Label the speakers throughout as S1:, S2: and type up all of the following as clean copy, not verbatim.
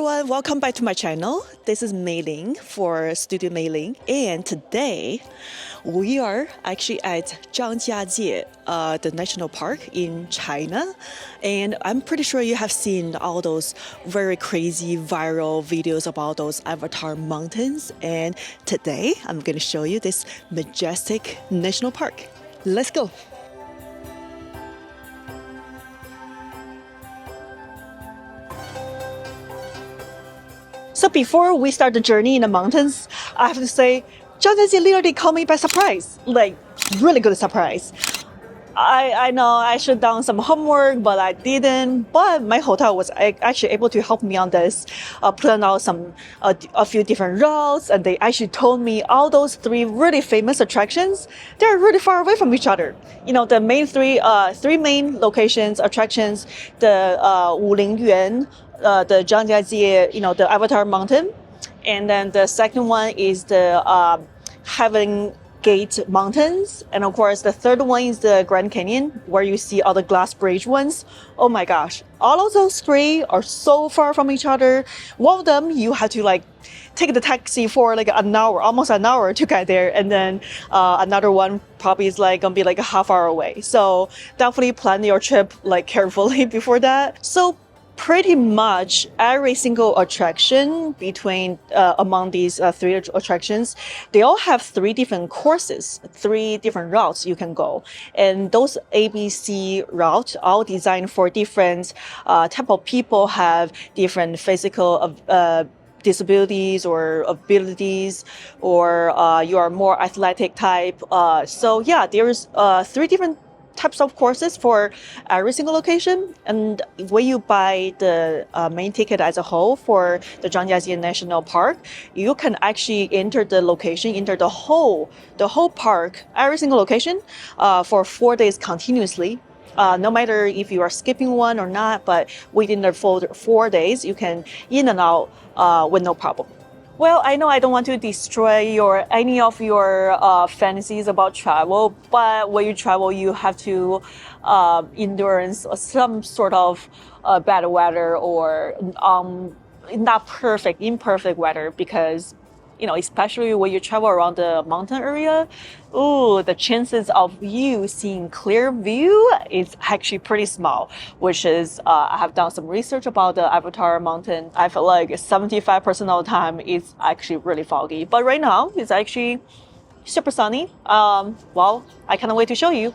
S1: everyone, welcome back to my channel. This is Mei Ling for Studio Mei Ling, and today we are actually at Zhangjiajie, the national park in China. And I'm pretty sure you have seen all those very crazy viral videos about those avatar mountains. And today I'm going to show you this majestic national park. Let's go. So before we start the journey in the mountains, I have to say, Zhangjiajie literally caught me by surprise, like really good surprise. I know I should have done some homework, but I didn't. But my hotel was actually able to help me on this, plan out a few different routes, and they actually told me all those three really famous attractions. They're really far away from each other. You know, the main three main locations, attractions, the Wulin Yuan, the Zhangjiajie, the Avatar Mountain, and then the second one is the Heaven Gate Mountains, and of course the third one is the Grand Canyon, where you see all the glass bridge ones. Oh my gosh, all of those three are so far from each other. One of them you have to take the taxi for an hour, almost an hour to get there, and then another one probably is gonna be a half hour away. So definitely plan your trip carefully before that. So pretty much every single attraction among these three attractions, they all have three different courses, three different routes you can go. And those ABC routes all designed for different type of people, have different physical disabilities or abilities, or you are more athletic type. So yeah, there's three different types of courses for every single location. And when you buy the main ticket as a whole for the Zhangjiajie National Park, you can actually enter the location, enter the whole park, every single location, for 4 days continuously. No matter if you are skipping one or not, but within the 4 days, you can in and out with no problem. Well, I know I don't want to destroy any of your fantasies about travel, but when you travel, you have to endurance some sort of bad weather or imperfect weather, because especially when you travel around the mountain area, the chances of you seeing clear view is actually pretty small, which is, I have done some research about the Avatar Mountain. I feel like 75% of the time it's actually really foggy. But right now, it's actually super sunny. Well, I cannot wait to show you.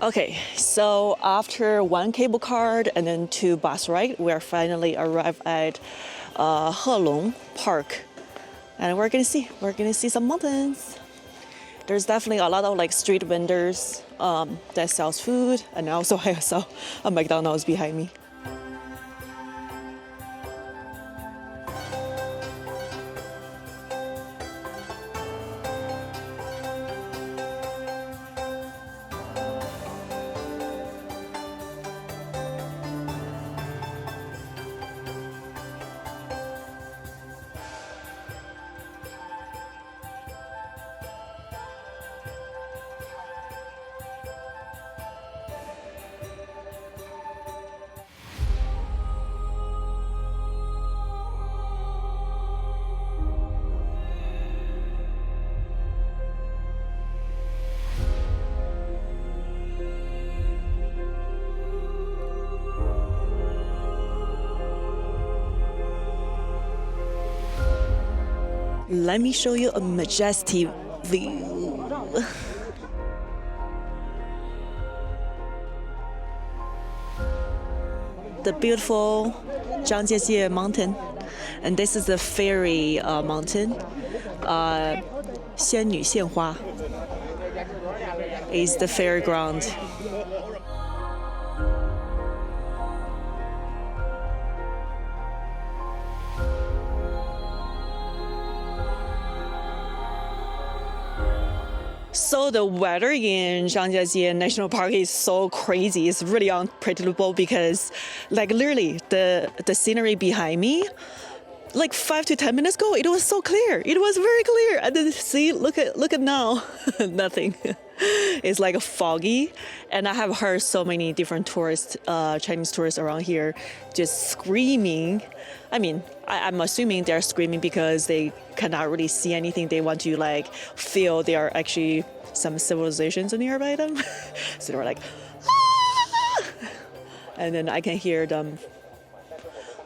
S1: Okay, so after one cable car and then 2 bus rides, we are finally arrived at Helong Park, and we're gonna see some mountains. There's definitely a lot of street vendors that sells food, and also I saw a McDonald's behind me. Let me show you a majestic view. The beautiful Zhangjiajie Mountain, and this is the fairy mountain. 仙女献花 is the fairground. So the weather in Zhangjiajie National Park is so crazy. It's really unpredictable because, like, literally the scenery behind me, like 5 to 10 minutes ago, it was so clear. It was very clear. And then see, look at now, nothing. It's like foggy, and I have heard so many different tourists, Chinese tourists around here, just screaming. I mean, I'm assuming they're screaming because they cannot really see anything. They want to like feel there are actually some civilizations nearby them. So they're like, ah! And then I can hear them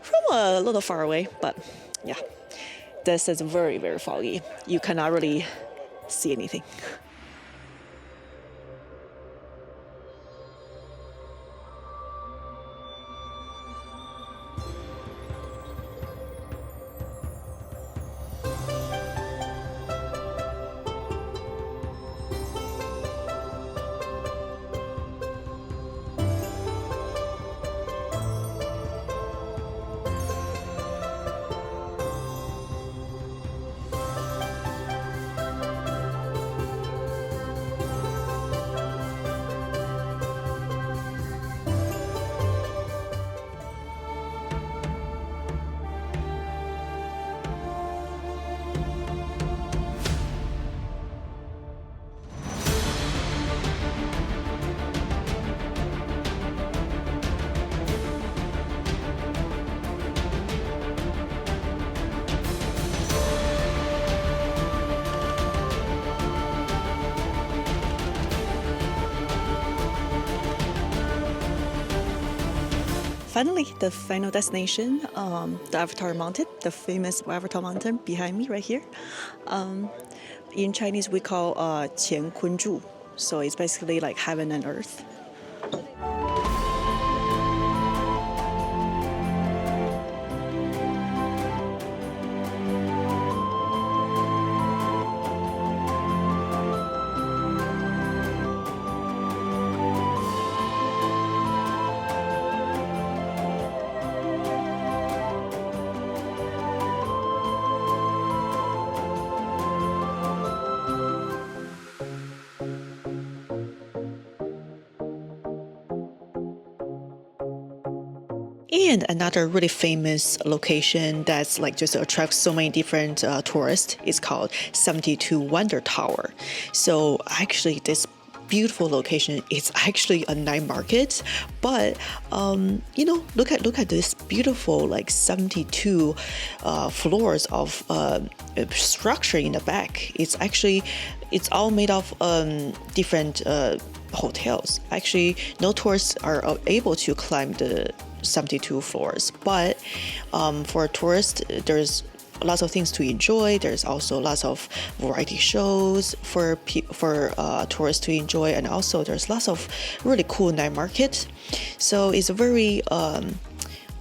S1: from a little far away. But yeah, this is very, very foggy. You cannot really see anything. Finally, the final destination, the Avatar Mountain, the famous Avatar Mountain behind me right here. In Chinese, we call Qian Kun Zhu. So it's basically like heaven and earth. And another really famous location that's like just attracts so many different tourists is called 72 Wonder Tower. So actually this beautiful location is actually a night market, but look at this beautiful like 72 floors of structure in the back. It's all made of different hotels. Actually, no tourists are able to climb the 72 floors, but for tourists, there's lots of things to enjoy. There's also lots of variety shows for tourists to enjoy, and also there's lots of really cool night markets. So it's a very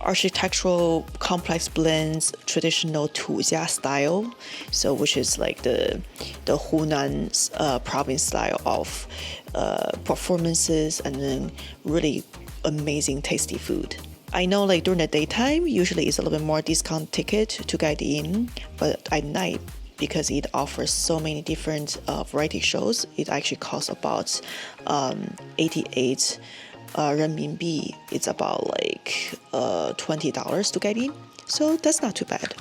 S1: architectural complex blends traditional Tujia style, so which is like the Hunan province style of performances, and then really amazing tasty food. I know like during the daytime usually it's a little bit more discount ticket to get in, but at night, because it offers so many different variety shows, it actually costs about 88 renminbi. It's about like $20 to get in, so that's not too bad.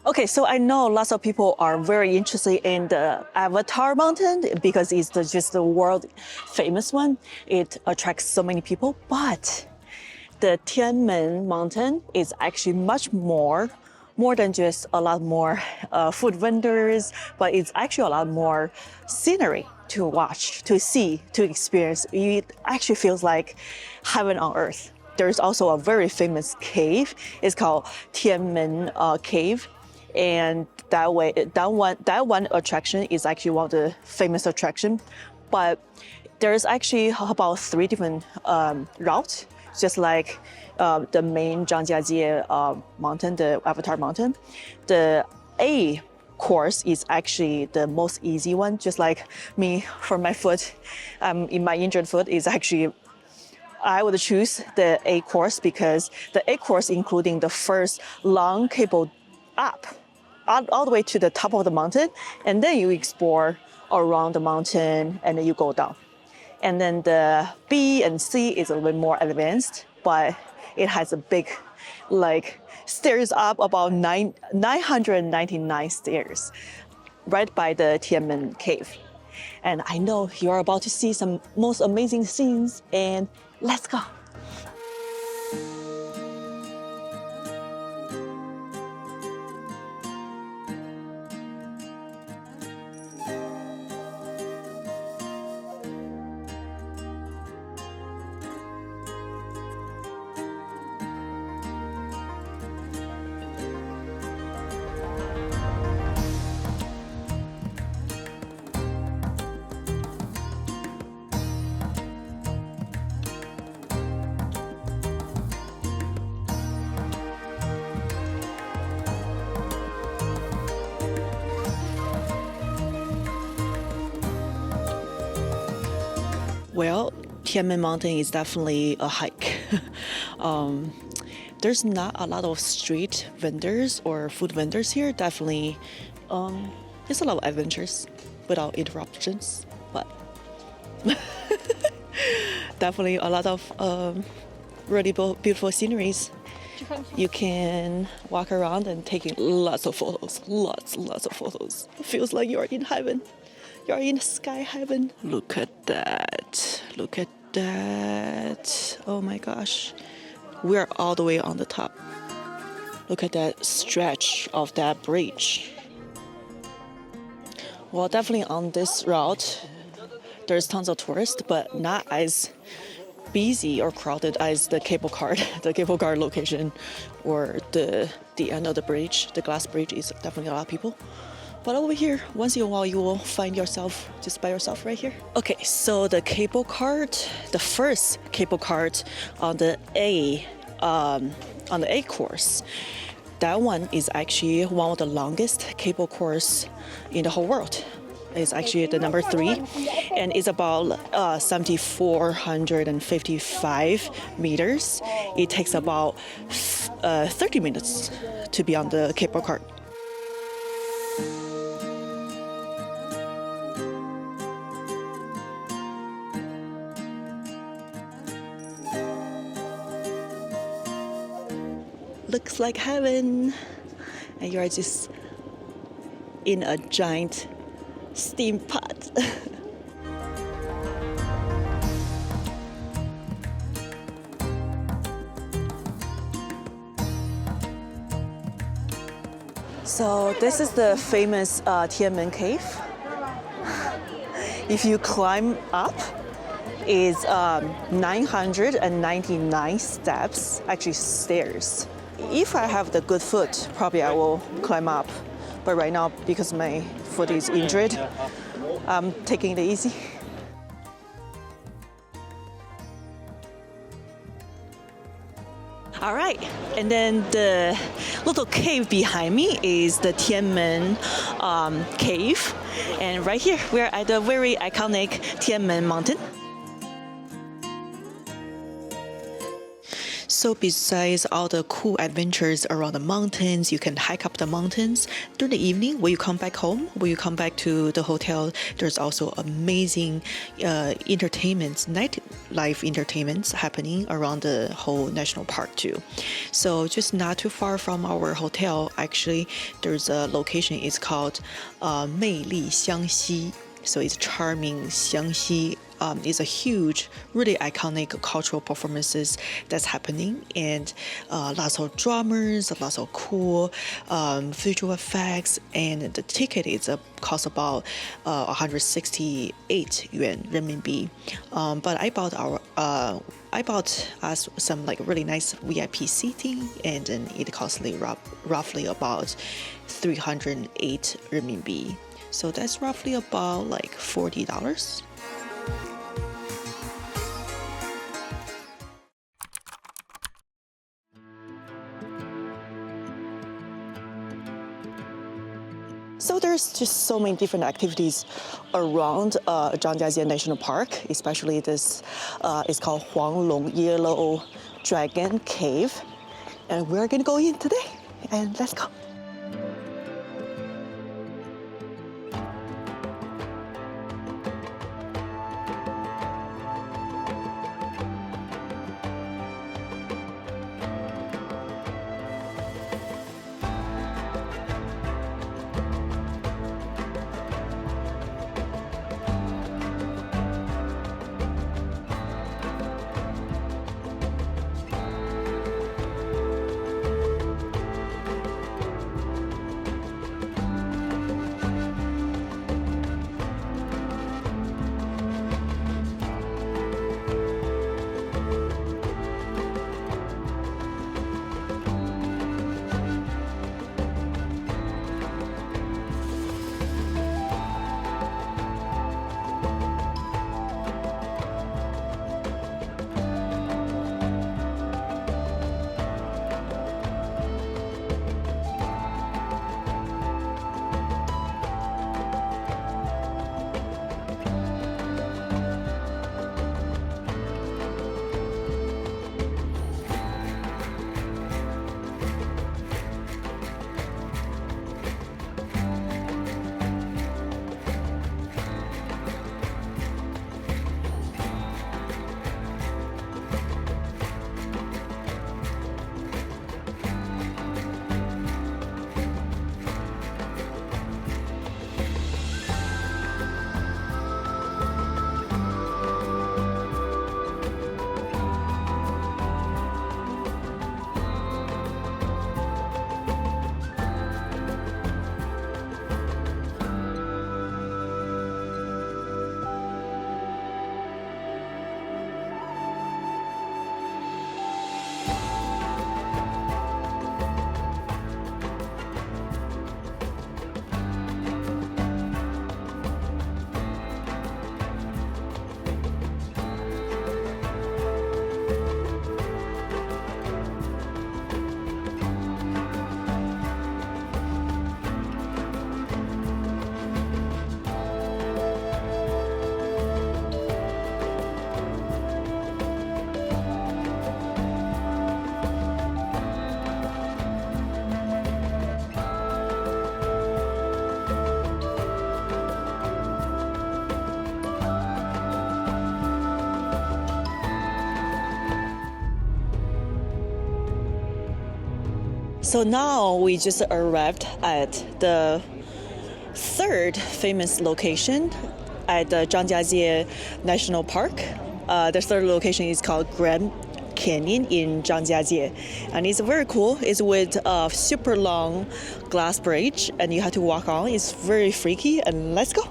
S1: Okay, so I know lots of people are very interested in the Avatar Mountain because it's just the world famous one. It attracts so many people, but the Tianmen Mountain is actually much more than just a lot more food vendors, but it's actually a lot more scenery to watch, to see, to experience. It actually feels like heaven on earth. There's also a very famous cave. It's called Tianmen Cave. And that one attraction is actually one of the famous attractions. But there's actually about 3 different routes just like the main Zhangjiajie mountain, the Avatar mountain. The A course is actually the most easy one, just like me for my foot. In my injured foot is actually, I would choose the A course because the A course including the first long cable up all the way to the top of the mountain, and then you explore around the mountain and then you go down. And then the B and C is a little bit more advanced, but it has a big, like, stairs up about 999 stairs right by the Tianmen cave. And I know you're about to see some most amazing scenes, and let's go. Well, Tianmen Mountain is definitely a hike. There's not a lot of street vendors or food vendors here. Definitely, it's a lot of adventures without interruptions, but definitely a lot of really beautiful sceneries. You can walk around and taking lots of photos, lots of photos. It feels like you're in heaven. You're in sky heaven. Look at that. Look at that. Oh my gosh. We're all the way on the top. Look at that stretch of that bridge. Well, definitely on this route, there's tons of tourists, but not as busy or crowded as the cable car, the cable car location, or the end of the bridge. The glass bridge is definitely a lot of people. But over here, once in a while, you will find yourself just by yourself right here. Okay, so the cable cart, the first cable cart on the A course, that one is actually one of the longest cable course in the whole world. It's actually the number 3, and it's about 7,455 meters. It takes about 30 minutes to be on the cable cart. Looks like heaven, and you are just in a giant steam pot. So this is the famous Tianmen cave. If you climb up, it's 999 steps, actually stairs. If I have the good foot, probably I will climb up. But right now, because my foot is injured, I'm taking it easy. All right, and then the little cave behind me is the Tianmen cave. And right here, we're at the very iconic Tianmen mountain. So besides all the cool adventures around the mountains, you can hike up the mountains. During the evening, when you come back home, when you come back to the hotel, there's also amazing entertainments, nightlife entertainments happening around the whole national park too. So just not too far from our hotel, actually, there's a location, it's called 魅力湘西. So it's charming Xiangxi. It's a huge, really iconic cultural performances that's happening, and lots of drummers, lots of cool visual effects, and the ticket is cost about 168 yuan renminbi. But I bought us some like really nice VIP seating, and then it cost roughly about 308 renminbi. So that's roughly about like $40. there's just so many different activities around Zhangjiajie National Park, especially this is called Huanglong Yellow Dragon Cave. And we're gonna go in today, and let's go. So now we just arrived at the third famous location at the Zhangjiajie National Park. The third location is called Grand Canyon in Zhangjiajie, and it's very cool. It's with a super long glass bridge, and you have to walk on. It's very freaky, and let's go.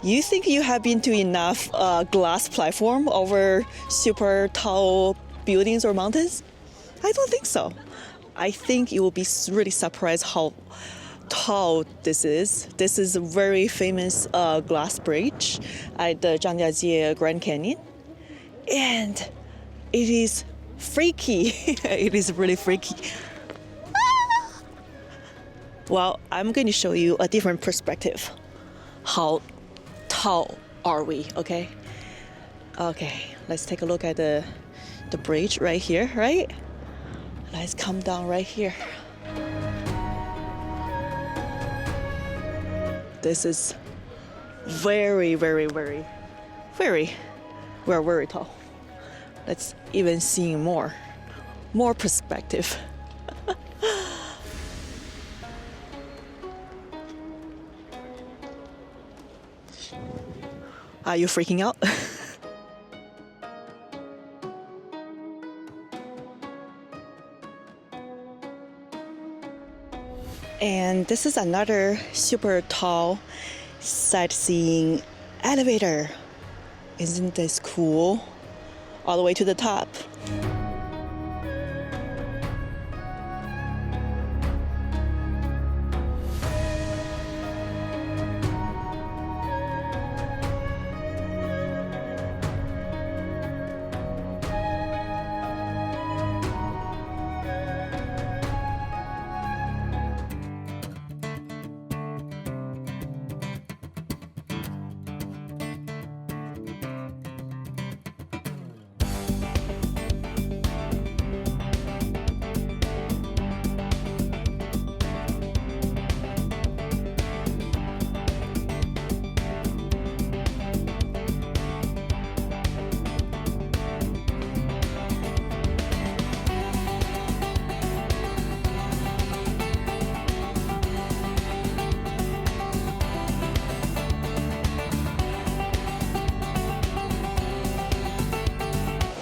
S1: You think you have been to enough glass platform over super tall buildings or mountains? I don't think so. I think you will be really surprised how tall this is. This is a very famous glass bridge at the Zhangjiajie Grand Canyon. And it is freaky. It is really freaky. Well, I'm going to show you a different perspective. How tall are we, okay? Okay, let's take a look at the bridge right here, right? Let's come down right here. This is very, very, very, very, we're very tall. Let's even see more perspective. Are you freaking out? And this is another super tall sightseeing elevator. Isn't this cool? All the way to the top.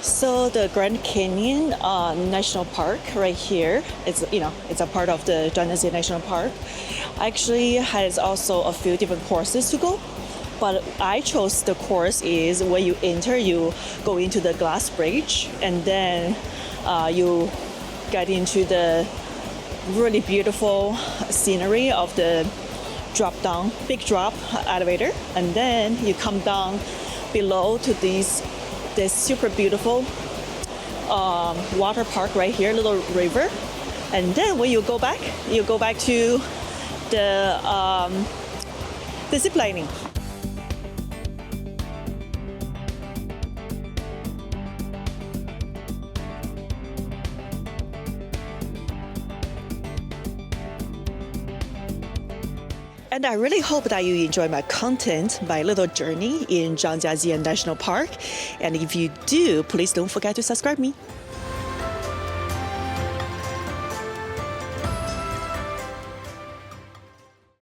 S1: So the Grand Canyon National Park right here, it's a part of the Zhangjiajie National Park. Actually has also a few different courses to go, but I chose the course is when you enter, you go into the glass bridge, and then you get into the really beautiful scenery of the big drop elevator, and then you come down below to this super beautiful water park right here, little river. And then when you go back to the zip lining. And I really hope that you enjoy my content, my little journey in Zhangjiajie National Park. And if you do, please don't forget to subscribe me.